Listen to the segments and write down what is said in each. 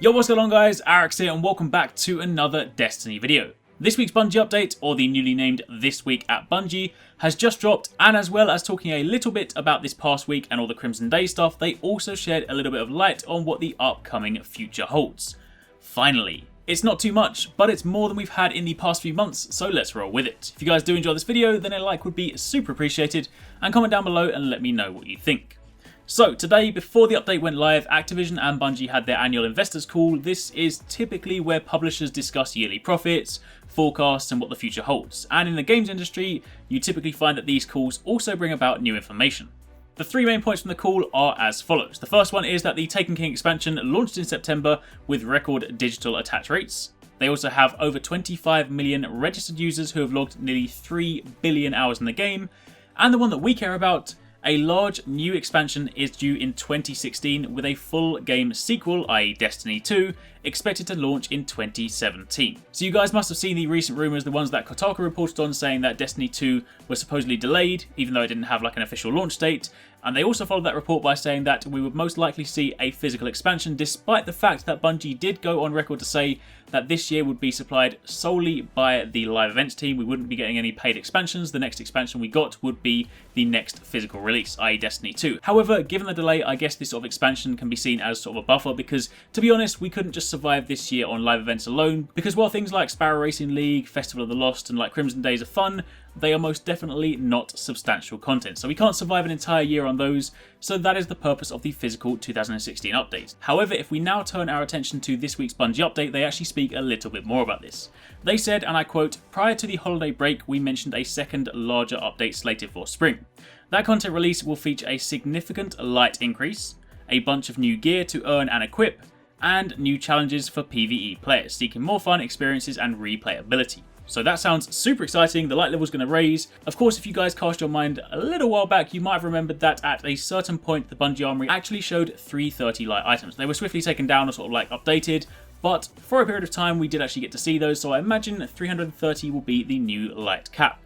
Yo, what's going on guys, Arekkz here and welcome back to another Destiny video. This week's Bungie update, or the newly named This Week at Bungie, has just dropped, and as well as talking a little bit about this past week and all the Crimson Day stuff, they also shed a little bit of light on what the upcoming future holds. Finally. It's not too much, but it's more than we've had in the past few months, so let's roll with it. If you guys do enjoy this video, then a like would be super appreciated, and comment down below and let me know what you think. So today, before the update went live, Activision and Bungie had their annual investors call. This is typically where publishers discuss yearly profits, forecasts and what the future holds. And in the games industry, you typically find that these calls also bring about new information. The three main points from the call are as follows. The first one is that the Taken King expansion launched in September with record digital attach rates. They also have over 25 million registered users who have logged nearly 3 billion hours in the game. And the one that we care about, a large new expansion is due in 2016 with a full game sequel, i.e. Destiny 2, expected to launch in 2017. So you guys must have seen the recent rumours, the ones that Kotaku reported on, saying that Destiny 2 was supposedly delayed, even though it didn't have like an official launch date. And they also followed that report by saying that we would most likely see a physical expansion, despite the fact that Bungie did go on record to say that this year would be supplied solely by the live events team. We wouldn't be getting any paid expansions. The next expansion we got would be the next physical release, i.e. Destiny 2. However, given the delay, I guess this sort of expansion can be seen as sort of a buffer because, to be honest, we couldn't just survive this year on live events alone, because while things like Sparrow Racing League, Festival of the Lost and like Crimson Days are fun, they are most definitely not substantial content. So we can't survive an entire year on those, so that is the purpose of the physical 2016 update. However, if we now turn our attention to this week's Bungie update, they actually speak a little bit more about this. They said, and I quote, "Prior to the holiday break, we mentioned a second larger update slated for spring. That content release will feature a significant light increase, a bunch of new gear to earn and equip, and new challenges for PvE players seeking more fun experiences and replayability." So that sounds super exciting. The light level is going to raise. Of course, if you guys cast your mind a little while back, you might have remembered that at a certain point, the Bungie Armory actually showed 330 light items. They were swiftly taken down or sort of like updated, but for a period of time, we did actually get to see those. So I imagine 330 will be the new light cap.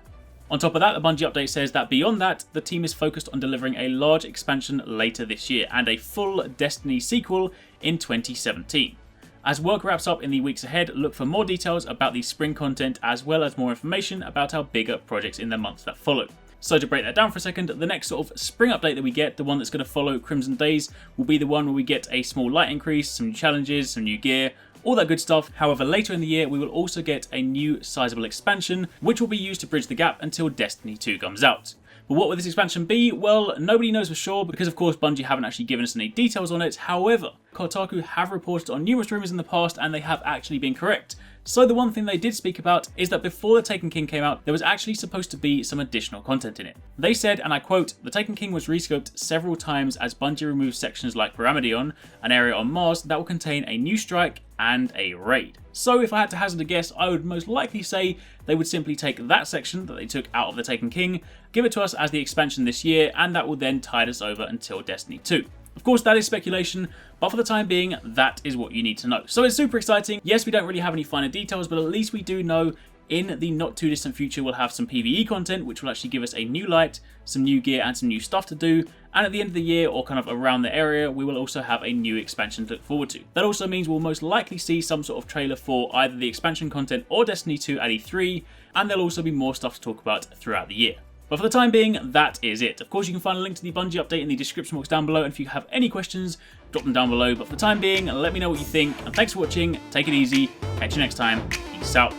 On top of that, the Bungie update says that beyond that, the team is focused on delivering a large expansion later this year and a full Destiny sequel in 2017. As work wraps up in the weeks ahead, look for more details about the spring content as well as more information about our bigger projects in the months that follow. So to break that down for a second, the next sort of spring update that we get, the one that's going to follow Crimson Days, will be the one where we get a small light increase, some new challenges, some new gear, all that good stuff. However, later in the year, we will also get a new sizable expansion, which will be used to bridge the gap until Destiny 2 comes out. But what will this expansion be? Well, nobody knows for sure because, of course, Bungie haven't actually given us any details on it. However, Kotaku have reported on numerous rumours in the past and they have actually been correct. So the one thing they did speak about is that before the Taken King came out, there was actually supposed to be some additional content in it. They said, and I quote, "The Taken King was rescoped several times as Bungie removed sections like Pyramidion, an area on Mars that will contain a new strike and a raid." So if I had to hazard a guess, I would most likely say they would simply take that section that they took out of the Taken King, give it to us as the expansion this year, and that will then tide us over until Destiny 2. Of course, that is speculation, but for the time being, that is what you need to know. So it's super exciting. Yes, we don't really have any finer details, but at least we do know in the not too distant future we'll have some PvE content, which will actually give us a new light, some new gear and some new stuff to do. And at the end of the year, or kind of around the area, we will also have a new expansion to look forward to. That also means we'll most likely see some sort of trailer for either the expansion content or Destiny 2 at E3, and there'll also be more stuff to talk about throughout the year. But for the time being, that is it. Of course, you can find a link to the Bungie update in the description box down below, and if you have any questions, drop them down below. But for the time being, let me know what you think, and thanks for watching, take it easy, catch you next time, peace out.